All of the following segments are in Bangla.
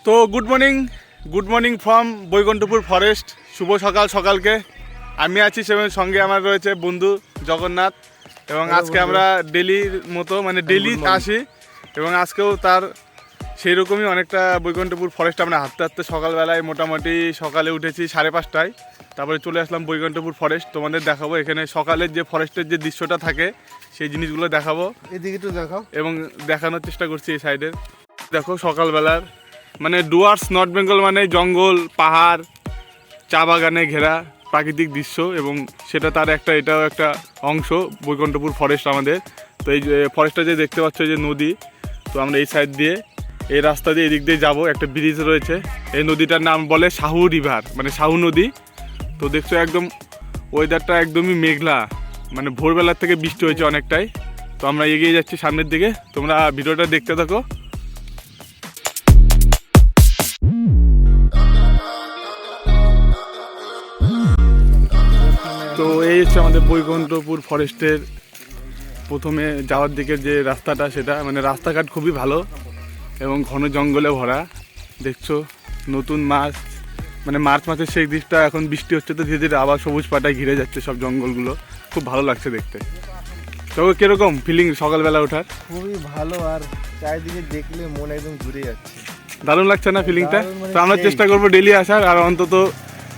তো good morning from Baikunthapur forest. শুভ সকাল সকালকে। আমি আছি সেভেন, সঙ্গে আমার রয়েছে বন্ধু জগন্নাথ। এবং আজকে আমরা ডেলির মতো মানে ডেলি আসি এবং আজকেও তার সেই রকমই অনেকটা বৈকুণ্ঠপুর ফরেস্ট আমরা হাঁটতে হাঁটতে সকালবেলায় মোটামুটি সকালে উঠেছি 5:30টায়, তারপরে চলে আসলাম বৈকুণ্ঠপুর ফরেস্ট। তোমাদের দেখাবো এখানে সকালের যে ফরেস্টের যে দৃশ্যটা থাকে সেই জিনিসগুলো দেখাবো, এদিকে একটু দেখাও এবং দেখানোর চেষ্টা করছি এই সাইডের। দেখো সকালবেলার মানে ডুয়ার্স নর্থ বেঙ্গল মানে জঙ্গল, পাহাড়, চা বাগানে ঘেরা প্রাকৃতিক দৃশ্য, এবং সেটা তার এটাও একটা অংশ বৈকুণ্ঠপুর ফরেস্ট আমাদের। তো এই যে ফরেস্টটা যে দেখতে পাচ্ছ যে নদী, তো আমরা এই সাইড দিয়ে এই রাস্তা দিয়ে এদিক দিয়ে যাবো। একটা ব্রিজ রয়েছে, এই নদীটার নাম বলে শাহু রিভার মানে শাহু নদী। তো দেখছো একদম ওয়েদারটা একদমই মেঘলা, মানে ভোরবেলার থেকে বৃষ্টি হয়েছে অনেকটাই। তো আমরা এগিয়ে যাচ্ছি সামনের দিকে, তোমরা ভিডিওটা দেখতে থাকো। তো এই হচ্ছে আমাদের বৈকুণ্ঠপুর ফরেস্টের প্রথমে যাওয়ার দিকে যে রাস্তাটা, সেটা মানে রাস্তাঘাট খুবই ভালো এবং ঘন জঙ্গলে ভরা। দেখছো নতুন মাছ মানে মার্চ মাসের সেই দিকটা, এখন বৃষ্টি হচ্ছে তো ধীরে ধীরে আবার সবুজ পাতায় ঘিরে যাচ্ছে সব জঙ্গলগুলো, খুব ভালো লাগছে দেখতে। তো কিরকম ফিলিং সকালবেলা ওঠার? খুবই ভালো, আর চারিদিকে দেখলে মন একদম ঘুরে যাচ্ছে। দারুণ লাগছে না ফিলিংটা? দারুণ, তো আমরা চেষ্টা করবো ডেলি আসার, আর অন্তত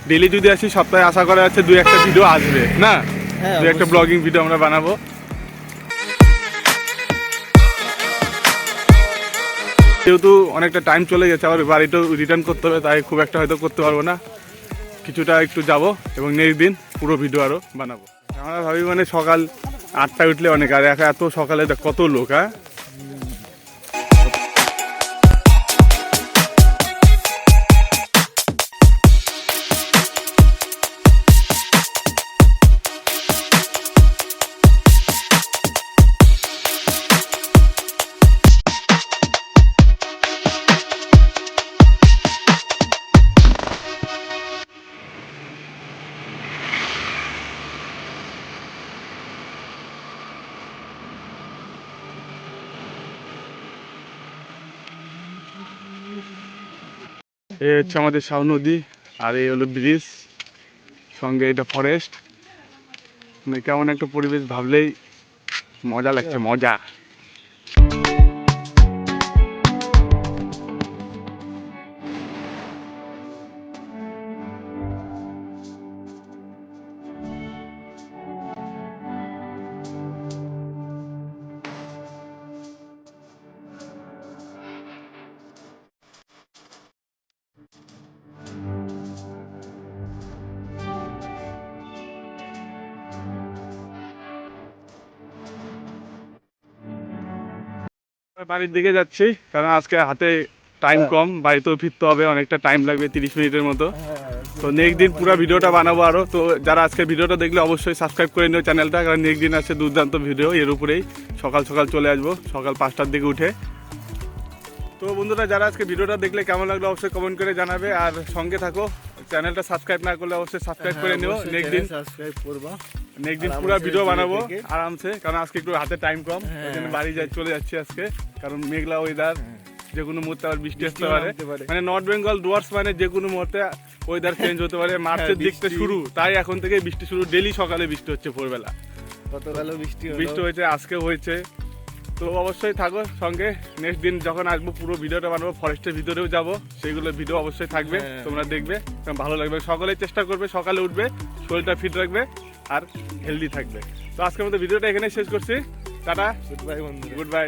ডেলি যদি আসি সপ্তাহে আশা করা যাচ্ছে 2-1টা ভিডিও আসবে না, হ্যাঁ, 2-1টা ব্লগিং ভিডিও আমরা বানাবো। যেহেতু অনেকটা টাইম চলে গেছে, আবার বাড়িতেও রিটার্ন করতে হবে, তাই খুব একটা হয়তো করতে পারবো না, কিছুটা একটু যাব এবং নেক্সট দিন পুরো ভিডিও আরও বানাবো। আমরা ভাবি মানে সকাল 8টায় উঠলে অনেক, আর এত সকালে কত লোক। হ্যাঁ, এই হচ্ছে আমাদের শাহু নদী, আর এই হলো ব্রিজ, সঙ্গে এটা ফরেস্ট। মানে কেমন একটা পরিবেশ, ভাবলেই মজা লাগছে, মজা। বাড়ির দিকে যাচ্ছি, কারণ আজকে হাতে টাইম কম, বাড়িতেও ফিরতে হবে, অনেকটা টাইম লাগবে, 30 মিনিটের মতো। তো নেক্সট দিন পুরো ভিডিওটা বানাবো আরও। তো যারা আজকে ভিডিওটা দেখলে অবশ্যই সাবস্ক্রাইব করে নিও চ্যানেলটা, কারণ নেক্সট দিন আছে দুর্দান্ত ভিডিও এর উপরেই। সকাল সকাল চলে আসবো, সকাল 5টার দিকে উঠে। তো বন্ধুরা, যারা আজকে ভিডিওটা দেখলে কেমন লাগলো অবশ্যই কমেন্ট করে জানাবে, আর সঙ্গে থাকো। চ্যানেলটা সাবস্ক্রাইব না করলে অবশ্যই সাবস্ক্রাইব করে নিও। নেক্সট দিন সাবস্ক্রাইব করবা, নেক্সট দিন পুরো ভিডিও বানাবো আরামসে, কারণ আজকে একটু হাতে টাইম কম, ওই জন্য বাড়ি চলে যাচ্ছি আজকে, কারণ মেঘলা ওয়েদার, যে কোনো মুহূর্তে আবার বৃষ্টি আসতে পারে। মানে নর্থ বেঙ্গল ডুয়ার্স মানে যে কোনো মুহূর্তে ওয়েদার চেঞ্জ হতে পারে। মার্চের দিকটা শুরু, তাই এখন থেকে বৃষ্টি শুরু, ডেলি সকালে বৃষ্টি হচ্ছে ভোরবেলা। গতকালও বৃষ্টি হয়েছে, আজকেও হয়েছে। তো অবশ্যই থাকো সঙ্গে, নেক্সট দিন যখন আসবো পুরো ভিডিওটা বানাবো, ফরেস্টের ভিতরেও যাবো, সেইগুলো ভিডিও অবশ্যই থাকবে, তোমরা দেখবে, ভালো লাগবে। সকলেই চেষ্টা করবে সকালে উঠবে, শরীরটা ফিট রাখবে আর হেলদি থাকবে। তো আজকের মতো ভিডিওটা এখানে শেষ করছি, টাটা, গুড বাই বন্ধু, গুড বাই।